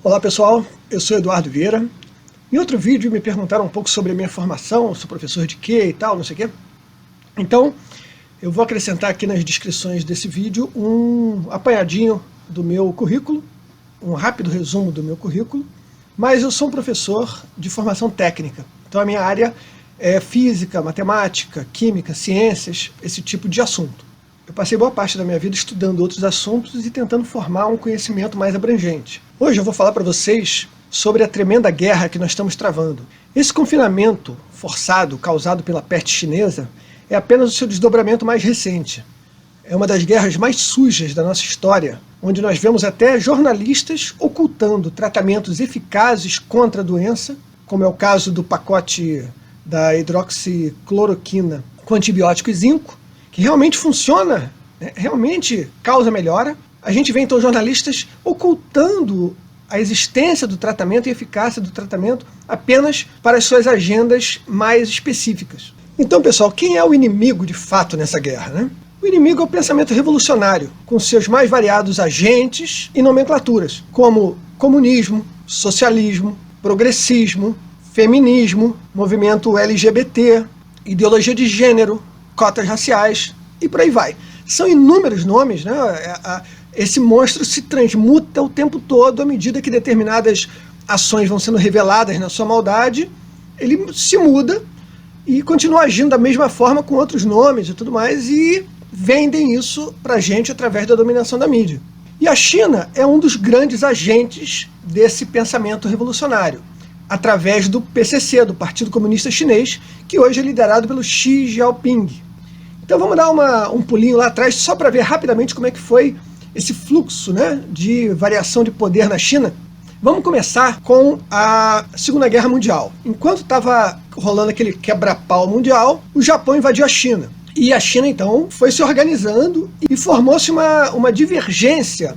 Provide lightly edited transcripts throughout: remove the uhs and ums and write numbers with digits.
Olá pessoal, eu sou Eduardo Vieira. Em outro vídeo me perguntaram um pouco sobre a minha formação, sou professor de quê e tal, não sei o quê. Então, eu vou acrescentar aqui nas descrições desse vídeo um apanhadinho do meu currículo, um rápido resumo do meu currículo, mas eu sou um professor de formação técnica, então a minha área é física, matemática, química, ciências, esse tipo de assunto. Eu passei boa parte da minha vida estudando outros assuntos e tentando formar um conhecimento mais abrangente. Hoje eu vou falar para vocês sobre a tremenda guerra que nós estamos travando. Esse confinamento forçado causado pela peste chinesa é apenas o seu desdobramento mais recente. É uma das guerras mais sujas da nossa história, onde nós vemos até jornalistas ocultando tratamentos eficazes contra a doença, como é o caso do pacote da hidroxicloroquina com antibiótico e zinco, que realmente funciona, né? Realmente causa melhora. A gente vê então jornalistas ocultando a existência do tratamento e a eficácia do tratamento apenas para as suas agendas mais específicas. Então, pessoal, quem é o inimigo de fato nessa guerra, né? O inimigo é o pensamento revolucionário, com seus mais variados agentes e nomenclaturas, como comunismo, socialismo, progressismo, feminismo, movimento LGBT, ideologia de gênero, cotas raciais e por aí vai. São inúmeros nomes, né? Esse monstro se transmuta o tempo todo à medida que determinadas ações vão sendo reveladas na sua maldade, ele se muda e continua agindo da mesma forma com outros nomes e tudo mais, e vendem isso pra gente através da dominação da mídia. E a China é um dos grandes agentes desse pensamento revolucionário, através do PCC, do Partido Comunista Chinês, que hoje é liderado pelo Xi Jinping. Então vamos dar um pulinho lá atrás, só para ver rapidamente como é que foi esse fluxo, né, de variação de poder na China. Vamos começar com a Segunda Guerra Mundial. Enquanto estava rolando aquele quebra-pau mundial, o Japão invadiu a China. E a China, então, foi se organizando e formou-se uma divergência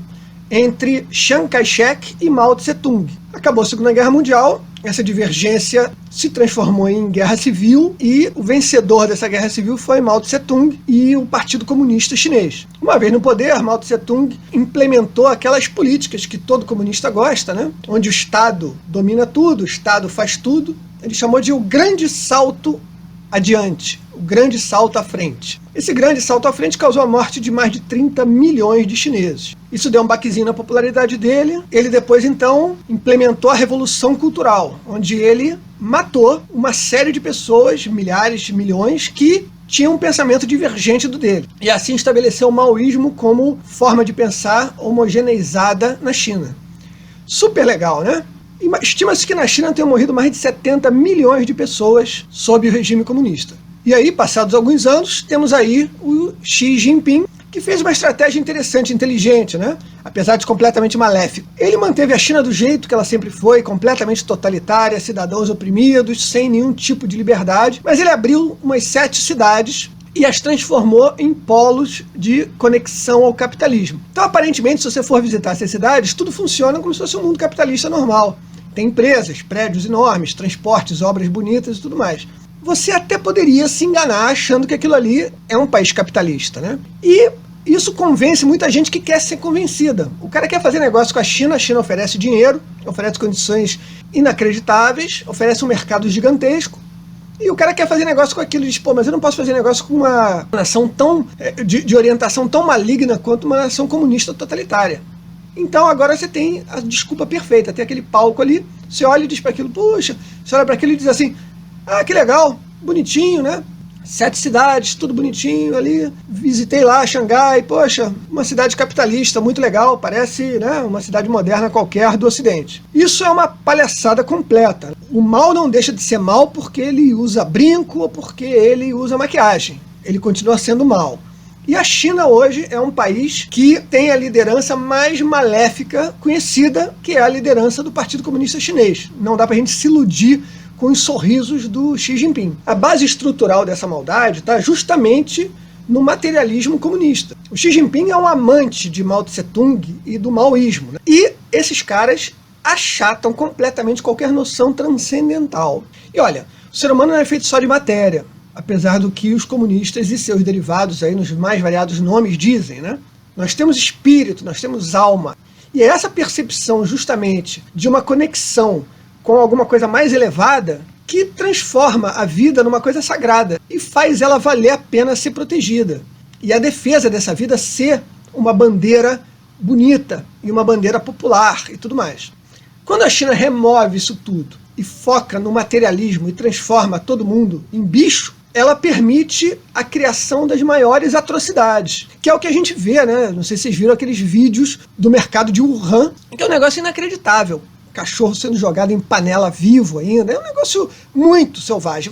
entre Chiang Kai-shek e Mao Tse-tung. Acabou a Segunda Guerra Mundial, essa divergência se transformou em guerra civil e o vencedor dessa guerra civil foi Mao Tse-tung e o Partido Comunista Chinês. Uma vez no poder, Mao Tse-tung implementou aquelas políticas que todo comunista gosta, né? Onde o Estado domina tudo, o Estado faz tudo. Ele chamou de o grande salto adiante, o grande salto à frente. Esse grande salto à frente causou a morte de mais de 30 milhões de chineses. Isso deu um baquezinho na popularidade dele. Ele depois, então, implementou a Revolução Cultural, onde ele matou uma série de pessoas, milhares de milhões, que tinham um pensamento divergente do dele. E assim estabeleceu o maoísmo como forma de pensar homogeneizada na China. Super legal, né? Estima-se que na China tenham morrido mais de 70 milhões de pessoas sob o regime comunista. E aí, passados alguns anos, temos aí o Xi Jinping, que fez uma estratégia interessante, inteligente, né? Apesar de completamente maléfico. Ele manteve a China do jeito que ela sempre foi, completamente totalitária, cidadãos oprimidos, sem nenhum tipo de liberdade, mas ele abriu umas 7 cidades e as transformou em polos de conexão ao capitalismo. Então, aparentemente, se você for visitar essas cidades, tudo funciona como se fosse um mundo capitalista normal. Tem empresas, prédios enormes, transportes, obras bonitas e tudo mais. Você até poderia se enganar achando que aquilo ali é um país capitalista, né? E isso convence muita gente que quer ser convencida. O cara quer fazer negócio com a China oferece dinheiro, oferece condições inacreditáveis, oferece um mercado gigantesco, e o cara quer fazer negócio com aquilo e diz, pô, mas eu não posso fazer negócio com uma nação tão de orientação tão maligna quanto uma nação comunista totalitária. Então agora você tem a desculpa perfeita, tem aquele palco ali, você olha e diz para aquilo, puxa, você olha para aquilo e diz assim, ah, que legal, bonitinho, né? 7 cidades, tudo bonitinho ali, visitei lá Xangai, poxa, uma cidade capitalista, muito legal, parece, né, uma cidade moderna qualquer do Ocidente. Isso é uma palhaçada completa. O mal não deixa de ser mal porque ele usa brinco ou porque ele usa maquiagem. Ele continua sendo mal. E a China hoje é um país que tem a liderança mais maléfica conhecida, que é a liderança do Partido Comunista Chinês. Não dá pra gente se iludir com os sorrisos do Xi Jinping. A base estrutural dessa maldade está justamente no materialismo comunista. O Xi Jinping é um amante de Mao Tse-tung e do maoísmo, né? E esses caras achatam completamente qualquer noção transcendental. E olha, o ser humano não é feito só de matéria, apesar do que os comunistas e seus derivados aí nos mais variados nomes dizem, né? Nós temos espírito, nós temos alma. E é essa percepção justamente de uma conexão com alguma coisa mais elevada que transforma a vida numa coisa sagrada e faz ela valer a pena ser protegida. E a defesa dessa vida ser uma bandeira bonita e uma bandeira popular e tudo mais. Quando a China remove isso tudo e foca no materialismo e transforma todo mundo em bicho, ela permite a criação das maiores atrocidades, que é o que a gente vê, né? Não sei se vocês viram aqueles vídeos do mercado de Wuhan, que é um negócio inacreditável. Cachorro sendo jogado em panela vivo ainda, é um negócio muito selvagem.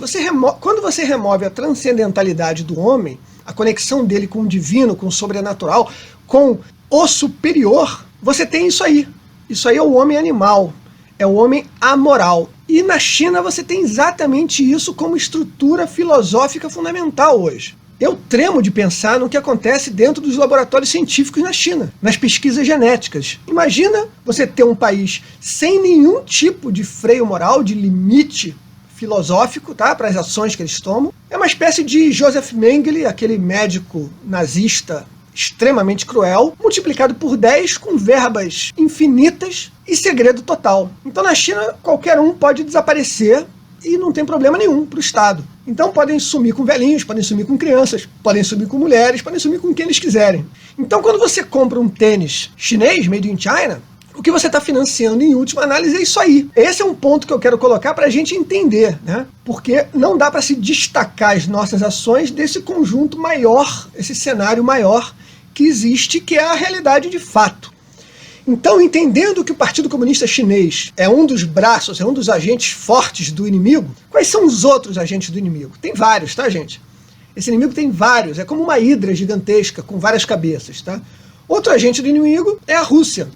Quando você remove a transcendentalidade do homem, a conexão dele com o divino, com o sobrenatural, com o superior, você tem isso aí. Isso aí é o homem animal, é o homem amoral. E na China você tem exatamente isso como estrutura filosófica fundamental hoje. Eu tremo de pensar no que acontece dentro dos laboratórios científicos na China, nas pesquisas genéticas. Imagina você ter um país sem nenhum tipo de freio moral, de limite filosófico, tá, para as ações que eles tomam. É uma espécie de Joseph Mengele, aquele médico nazista extremamente cruel, multiplicado por 10 com verbas infinitas e segredo total. Então na China qualquer um pode desaparecer e não tem problema nenhum para o Estado. Então podem sumir com velhinhos, podem sumir com crianças, podem sumir com mulheres, podem sumir com quem eles quiserem. Então quando você compra um tênis chinês, made in China, o que você está financiando em última análise é isso aí. Esse é um ponto que eu quero colocar para a gente entender, né? Porque não dá para se destacar as nossas ações desse conjunto maior, esse cenário maior que existe, que é a realidade de fato. Então, entendendo que o Partido Comunista Chinês é um dos braços, é um dos agentes fortes do inimigo, quais são os outros agentes do inimigo? Tem vários, tá, gente? Esse inimigo tem vários, é como uma hidra gigantesca com várias cabeças, tá? Outro agente do inimigo é a Rússia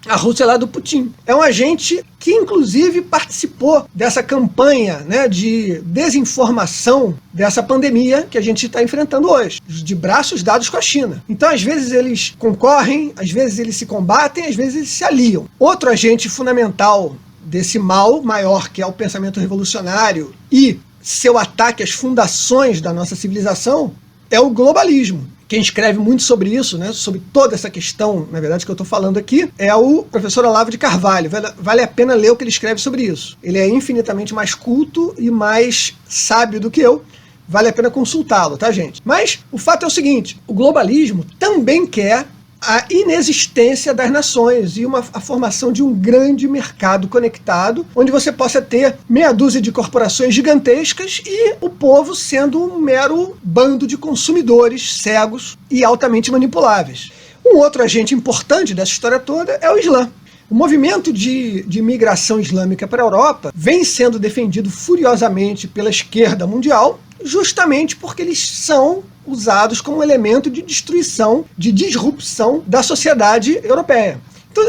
lá do Putin. É um agente que, inclusive, participou dessa campanha, né, de desinformação dessa pandemia que a gente está enfrentando hoje, de braços dados com a China. Então, às vezes, eles concorrem, às vezes eles se combatem, às vezes eles se aliam. Outro agente fundamental desse mal maior, que é o pensamento revolucionário e seu ataque às fundações da nossa civilização, é o globalismo. Quem escreve muito sobre isso, né, sobre toda essa questão, na verdade, que eu estou falando aqui, é o professor Olavo de Carvalho. Vale a pena ler o que ele escreve sobre isso. Ele é infinitamente mais culto e mais sábio do que eu. Vale a pena consultá-lo, tá, gente? Mas o fato é o seguinte, o globalismo também quer a inexistência das nações e a formação de um grande mercado conectado, onde você possa ter meia dúzia de corporações gigantescas e o povo sendo um mero bando de consumidores cegos e altamente manipuláveis. Um outro agente importante dessa história toda é o Islã. O movimento de migração islâmica para a Europa vem sendo defendido furiosamente pela esquerda mundial, justamente porque eles são usados como elemento de destruição, de disrupção da sociedade europeia. Então,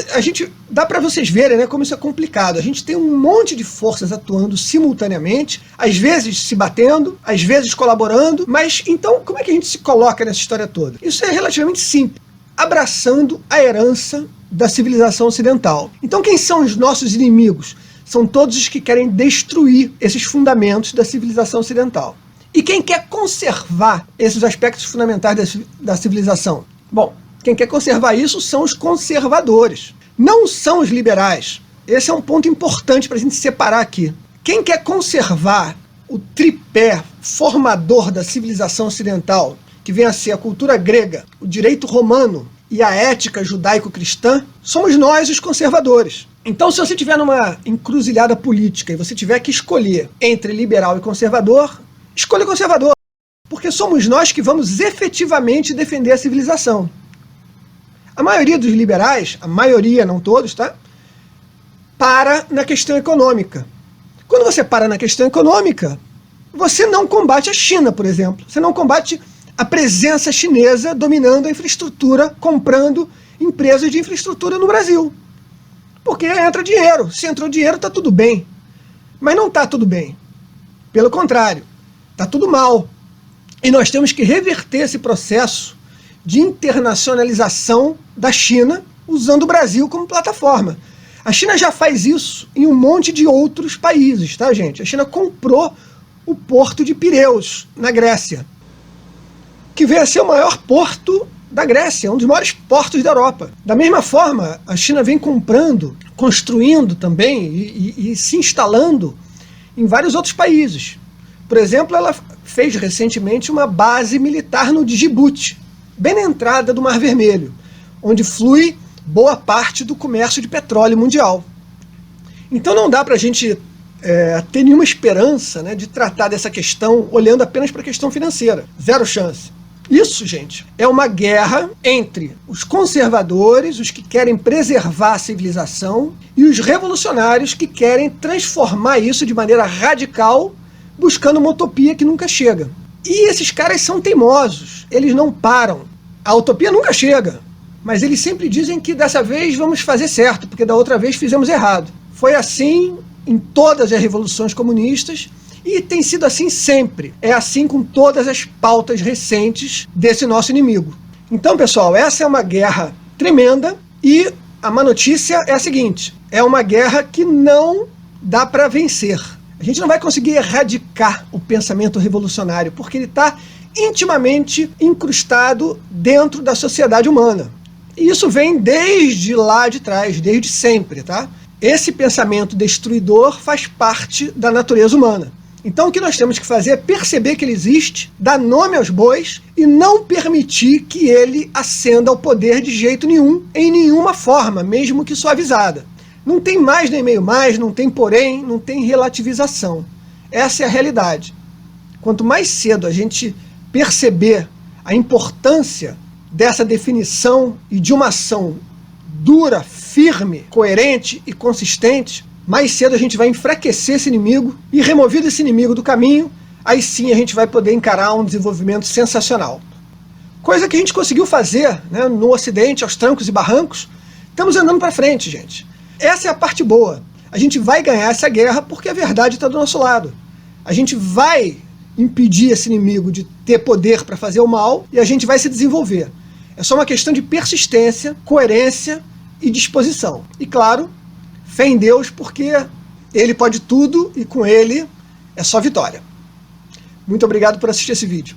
dá para vocês verem, né, como isso é complicado. A gente tem um monte de forças atuando simultaneamente, às vezes se batendo, às vezes colaborando, mas então como é que a gente se coloca nessa história toda? Isso é relativamente simples, abraçando a herança da civilização ocidental. Então quem são os nossos inimigos? São todos os que querem destruir esses fundamentos da civilização ocidental. E quem quer conservar esses aspectos fundamentais da civilização? Bom, quem quer conservar isso são os conservadores, não são os liberais. Esse é um ponto importante para a gente separar aqui. Quem quer conservar o tripé formador da civilização ocidental, que vem a ser a cultura grega, o direito romano e a ética judaico-cristã, somos nós, os conservadores. Então, se você estiver numa encruzilhada política e você tiver que escolher entre liberal e conservador, escolha conservador, porque somos nós que vamos efetivamente defender a civilização. A maioria dos liberais, a maioria, não todos, tá? Para na questão econômica. Quando você para na questão econômica, você não combate a China, por exemplo. Você não combate a presença chinesa dominando a infraestrutura, comprando empresas de infraestrutura no Brasil. Porque entra dinheiro. Se entrou dinheiro, está tudo bem. Mas não está tudo bem. Pelo contrário, está tudo mal. E nós temos que reverter esse processo de internacionalização da China usando o Brasil como plataforma. A China já faz isso em um monte de outros países, tá, gente? A China comprou o porto de Pireus, na Grécia, que veio a ser o maior porto da Grécia, um dos maiores portos da Europa. Da mesma forma, a China vem comprando, construindo também e se instalando em vários outros países. Por exemplo, ela fez recentemente uma base militar no Djibouti, bem na entrada do Mar Vermelho, onde flui boa parte do comércio de petróleo mundial. Então não dá para a gente ter nenhuma esperança, né, de tratar dessa questão olhando apenas para a questão financeira. Zero chance. Isso, gente, é uma guerra entre os conservadores, os que querem preservar a civilização, e os revolucionários que querem transformar isso de maneira radical, buscando uma utopia que nunca chega. E esses caras são teimosos, eles não param. A utopia nunca chega, mas eles sempre dizem que dessa vez vamos fazer certo, porque da outra vez fizemos errado. Foi assim em todas as revoluções comunistas, e tem sido assim sempre. É assim com todas as pautas recentes desse nosso inimigo. Então, pessoal, essa é uma guerra tremenda, e a má notícia é a seguinte: é uma guerra que não dá para vencer. A gente não vai conseguir erradicar o pensamento revolucionário, porque ele está intimamente incrustado dentro da sociedade humana. E isso vem desde lá de trás, desde sempre, tá? Esse pensamento destruidor faz parte da natureza humana. Então o que nós temos que fazer é perceber que ele existe, dar nome aos bois e não permitir que ele ascenda ao poder de jeito nenhum, em nenhuma forma, mesmo que suavizada. Não tem mais nem meio mais, não tem porém, não tem relativização. Essa é a realidade. Quanto mais cedo a gente perceber a importância dessa definição e de uma ação dura, firme, coerente e consistente, mais cedo a gente vai enfraquecer esse inimigo, e removido esse inimigo do caminho, aí sim a gente vai poder encarar um desenvolvimento sensacional. Coisa que a gente conseguiu fazer, né, no Ocidente, aos trancos e barrancos. Estamos andando para frente, gente. Essa é a parte boa. A gente vai ganhar essa guerra porque a verdade está do nosso lado. A gente vai impedir esse inimigo de ter poder para fazer o mal, e a gente vai se desenvolver. É só uma questão de persistência, coerência e disposição. E claro, fé em Deus, porque Ele pode tudo e com Ele é só vitória. Muito obrigado por assistir esse vídeo.